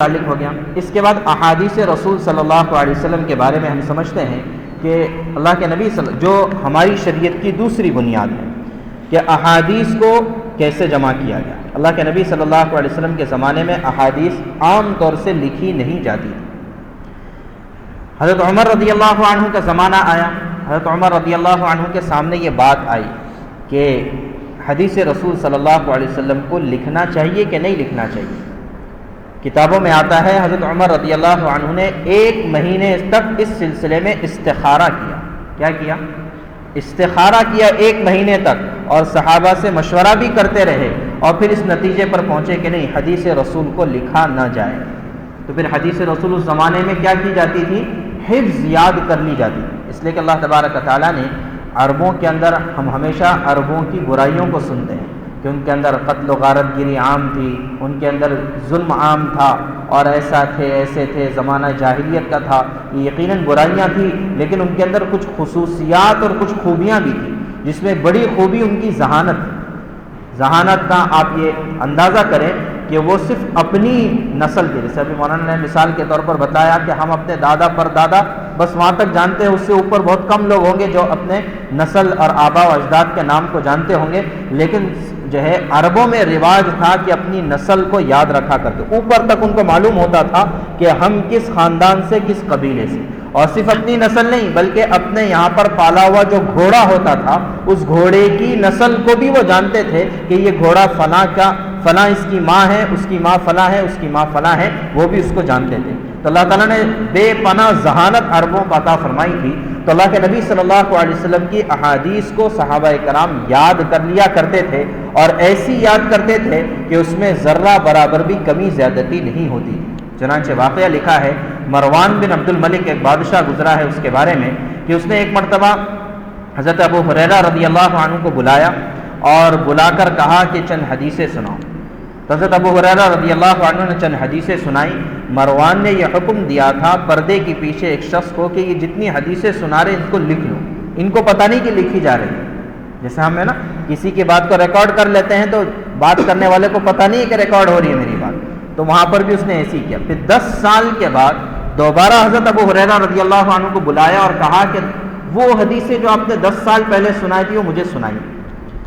متعلق ہو گیا۔ اس کے بعد احادیث رسول صلی اللہ علیہ وسلم کے بارے میں ہم سمجھتے ہیں کہ اللہ کے نبی جو ہماری شریعت کی دوسری بنیاد ہے کہ احادیث کو کیسے جمع کیا گیا۔ اللہ کے نبی صلی اللہ علیہ وسلم کے زمانے میں احادیث عام طور سے لکھی نہیں جاتی تھی۔ حضرت عمر رضی اللہ عنہ کا زمانہ آیا، حضرت عمر رضی اللہ عنہ کے سامنے یہ بات آئی کہ حدیث رسول صلی اللہ علیہ وسلم کو لکھنا چاہیے کہ نہیں لکھنا چاہیے۔ کتابوں میں آتا ہے حضرت عمر رضی اللہ عنہ نے 1 مہینے تک اس سلسلے میں استخارہ کیا۔ کیا کیا؟ استخارہ کیا 1 مہینے تک، اور صحابہ سے مشورہ بھی کرتے رہے، اور پھر اس نتیجے پر پہنچے کہ نہیں، حدیث رسول کو لکھا نہ جائے۔ تو پھر حدیث رسول اس زمانے میں کیا کی جاتی تھی؟ حفظ یاد کر لی جاتی تھی۔ اس لیے کہ اللہ تبارک و تعالیٰ نے عربوں کے اندر، ہم ہمیشہ عربوں کی برائیوں کو سنتے ہیں کہ ان کے اندر قتل و غارت گیری عام تھی، ان کے اندر ظلم عام تھا، اور ایسا تھے ایسے تھے، زمانہ جاہلیت کا تھا، یہ یقیناً برائیاں تھیں، لیکن ان کے اندر کچھ خصوصیات اور کچھ خوبیاں بھی تھیں، جس میں بڑی خوبی ان کی ذہانت۔ ذہانت کا آپ یہ اندازہ کریں کہ وہ صرف اپنی نسل کے، جیسے ابھی مولانا نے مثال کے طور پر بتایا کہ ہم اپنے دادا پر دادا بس وہاں تک جانتے ہیں، اس سے اوپر بہت کم لوگ ہوں گے جو اپنے نسل اور آبا و اجداد کے نام کو جانتے ہوں گے، لیکن جو ہے عربوں میں رواج تھا کہ اپنی نسل کو یاد رکھا کرتے، اوپر تک ان کو معلوم ہوتا تھا کہ ہم کس خاندان سے، کس قبیلے سے، اور صرف اپنی نسل نہیں بلکہ اپنے یہاں پر پالا ہوا جو گھوڑا ہوتا تھا اس گھوڑے کی نسل کو بھی وہ جانتے تھے کہ یہ گھوڑا فلاں کا فلاں اس کی ماں ہے، اس کی ماں فلاں ہے، اس کی ماں فلاں ہے، وہ بھی اس کو جانتے تھے۔ تو اللہ تعالیٰ نے بے پناہ ذہانت عربوں کو عطا فرمائی تھی، تو اللہ کے نبی صلی اللہ علیہ وسلم کی احادیث کو صحابہ کرام یاد کر لیا کرتے تھے، اور ایسی یاد کرتے تھے کہ اس میں ذرہ برابر بھی کمی زیادتی نہیں ہوتی۔ چنانچہ واقعہ لکھا ہے، مروان بن عبد الملک ایک بادشاہ گزرا ہے اس کے بارے میں کہ اس نے ایک مرتبہ حضرت ابو ہریرہ رضی اللہ عنہ کو بلایا اور بلا کر کہا کہ چند حدیثیں سناؤ۔ تو حضرت ابو ہریرہ رضی اللہ عنہ نے چند حدیثیں سنائی۔ مروان نے یہ حکم دیا تھا پردے کے پیچھے ایک شخص کو کہ یہ جتنی حدیثیں سنا رہے ان کو لکھ لو، ان کو پتہ نہیں کہ لکھی جا رہی ہے۔ جیسے ہم ہے نا کسی کی بات کو ریکارڈ کر لیتے ہیں تو بات کرنے والے کو پتہ نہیں ہے کہ ریکارڈ ہو رہی ہے میری بات، تو وہاں پر بھی اس نے ایسی کیا۔ پھر 10 سال کے بعد دوبارہ حضرت ابو ہریرہ رضی اللہ عنہ کو بلایا اور کہا کہ وہ حدیثیں جو آپ نے 10 سال پہلے سنائی تھی وہ مجھے سنائی۔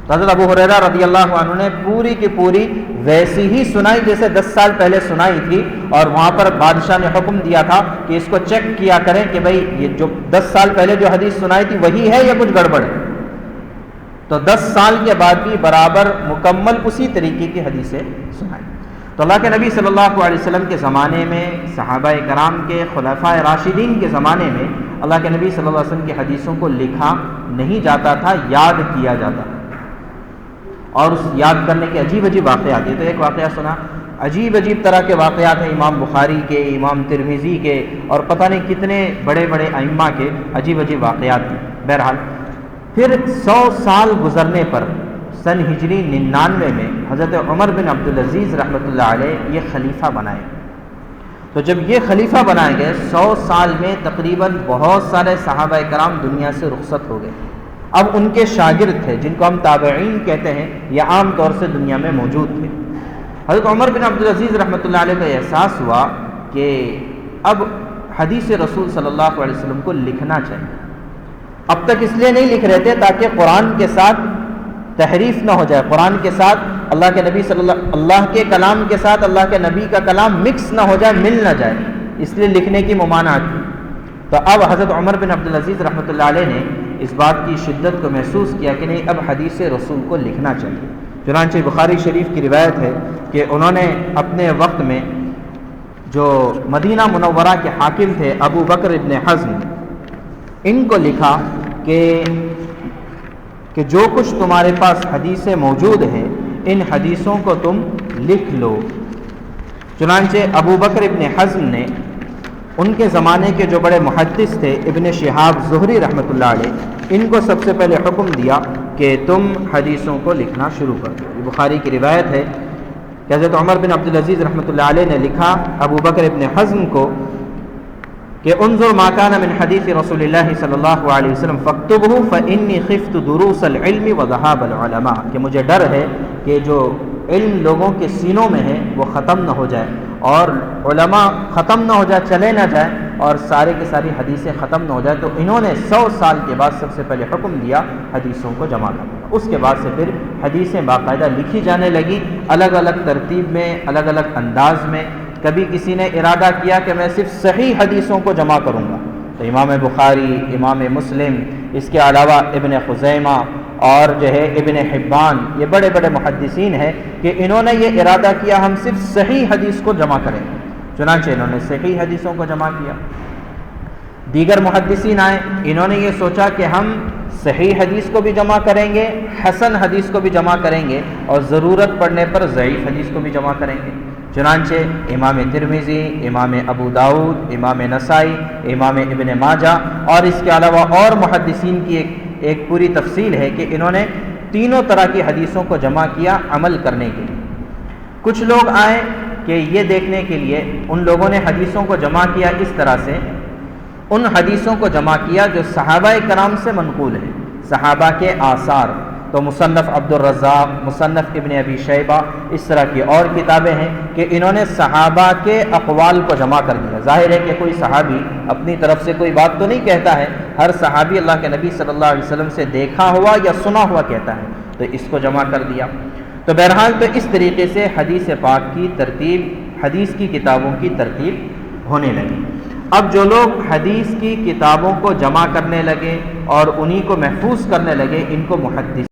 تو حضرت ابو ہریرہ رضی اللہ عنہ نے پوری کی پوری ویسی ہی سنائی جیسے 10 سال پہلے سنائی تھی، اور وہاں پر بادشاہ نے حکم دیا تھا کہ اس کو چیک کیا کریں کہ بھئی یہ جو 10 سال پہلے جو حدیث سنائی تھی وہی ہے یا کچھ گڑبڑ ہے۔ تو 10 سال کے بعد بھی برابر مکمل اسی طریقے کی حدیثیں سنائی۔ تو اللہ کے نبی صلی اللہ علیہ وسلم کے زمانے میں، صحابہ کرام کے، خلفائے راشدین کے زمانے میں اللہ کے نبی صلی اللہ علیہ وسلم کی حدیثوں کو لکھا نہیں جاتا تھا، یاد کیا جاتا تھا، اور اس یاد کرنے کے عجیب عجیب واقعات ہیں۔ تو ایک واقعہ سنا، عجیب عجیب طرح کے واقعات ہیں امام بخاری کے، امام ترمذی کے، اور پتہ نہیں کتنے بڑے بڑے ائمہ کے عجیب عجیب واقعات ہیں۔ بہرحال پھر 100 سال گزرنے پر سن ہجری 99 میں حضرت عمر بن عبدالعزیز رحمۃ اللہ علیہ یہ خلیفہ بنائے۔ تو جب یہ خلیفہ بنائے گئے 100 سال میں تقریباً بہت سارے صحابہ کرام دنیا سے رخصت ہو گئے۔ اب ان کے شاگرد تھے جن کو ہم تابعین کہتے ہیں، یہ عام طور سے دنیا میں موجود تھے۔ حضرت عمر بن عبدالعزیز رحمۃ اللہ علیہ کا احساس ہوا کہ اب حدیث رسول صلی اللہ علیہ وسلم کو لکھنا چاہیے۔ اب تک اس لیے نہیں لکھ رہے تھے تاکہ قرآن کے ساتھ تحریف نہ ہو جائے، قرآن کے ساتھ اللہ کے نبی اللہ کے کلام کے ساتھ اللہ کے نبی کا کلام مکس نہ ہو جائے، مل نہ جائے، اس لیے لکھنے کی ممانعت تھی۔ تو اب حضرت عمر بن عبدالعزیز رحمۃ اللہ علیہ نے اس بات کی شدت کو محسوس کیا کہ نہیں، اب حدیث رسول کو لکھنا چاہیے۔ چنانچہ بخاری شریف کی روایت ہے کہ انہوں نے اپنے وقت میں جو مدینہ منورہ کے حاکم تھے ابو بکر ابن حزم، ان کو لکھا کہ جو کچھ تمہارے پاس حدیثیں موجود ہیں ان حدیثوں کو تم لکھ لو۔ چنانچہ ابو بکر ابن حزم نے ان کے زمانے کے جو بڑے محدث تھے ابن شہاب زہری رحمۃ اللہ علیہ، ان کو سب سے پہلے حکم دیا کہ تم حدیثوں کو لکھنا شروع کر دو۔ یہ بخاری کی روایت ہے کہ حضرت عمر بن عبدالعزیز رحمۃ اللہ علیہ نے لکھا ابو بکر ابن حزم کو کہ انظر ما کان من حدیث رسول اللہ صلی اللہ علیہ وسلم فاکتبہ فانی خفت دروس العلم وذہاب العلماء، کہ مجھے ڈر ہے کہ جو علم لوگوں کے سینوں میں ہے وہ ختم نہ ہو جائے، اور علماء ختم نہ ہو جائے، چلے نہ جائے، اور سارے کی ساری حدیثیں ختم نہ ہو جائے، تو انہوں نے 100 سال کے بعد سب سے پہلے حکم دیا حدیثوں کو جمع کرنے کا۔ اس کے بعد سے پھر حدیثیں باقاعدہ لکھی جانے لگی، الگ الگ ترتیب میں، الگ الگ انداز میں۔ کبھی کسی نے ارادہ کیا کہ میں صرف صحیح حدیثوں کو جمع کروں گا، تو امام بخاری، امام مسلم، اس کے علاوہ ابن خزیمہ اور جو ہے ابن حبان، یہ بڑے بڑے محدثین ہیں کہ انہوں نے یہ ارادہ کیا ہم صرف صحیح حدیث کو جمع کریں گے، چنانچہ انہوں نے صحیح حدیثوں کو جمع کیا۔ دیگر محدثین آئے، انہوں نے یہ سوچا کہ ہم صحیح حدیث کو بھی جمع کریں گے، حسن حدیث کو بھی جمع کریں گے، اور ضرورت پڑنے پر ضعیف حدیث کو بھی جمع کریں گے۔ چنانچہ امام ترمذی، امام ابو داؤد، امام نسائی، امام ابن ماجہ اور اس کے علاوہ اور محدثین کی ایک پوری تفصیل ہے کہ انہوں نے تینوں طرح کی حدیثوں کو جمع کیا عمل کرنے کے لیے۔ کچھ لوگ آئے کہ یہ دیکھنے کے لیے، ان لوگوں نے حدیثوں کو جمع کیا اس طرح سے، ان حدیثوں کو جمع کیا جو صحابہ کرام سے منقول ہے، صحابہ کے آثار، تو مصنف عبد الرزاق، مصنف ابن ابی شیبہ، اس طرح کی اور کتابیں ہیں کہ انہوں نے صحابہ کے اقوال کو جمع کر دیا۔ ظاہر ہے کہ کوئی صحابی اپنی طرف سے کوئی بات تو نہیں کہتا ہے، ہر صحابی اللہ کے نبی صلی اللہ علیہ وسلم سے دیکھا ہوا یا سنا ہوا کہتا ہے، تو اس کو جمع کر دیا۔ تو بہرحال تو اس طریقے سے حدیث پاک کی ترتیب، حدیث کی کتابوں کی ترتیب ہونے لگی۔ اب جو لوگ حدیث کی کتابوں کو جمع کرنے لگے اور انہی کو محفوظ کرنے لگے، ان کو محدث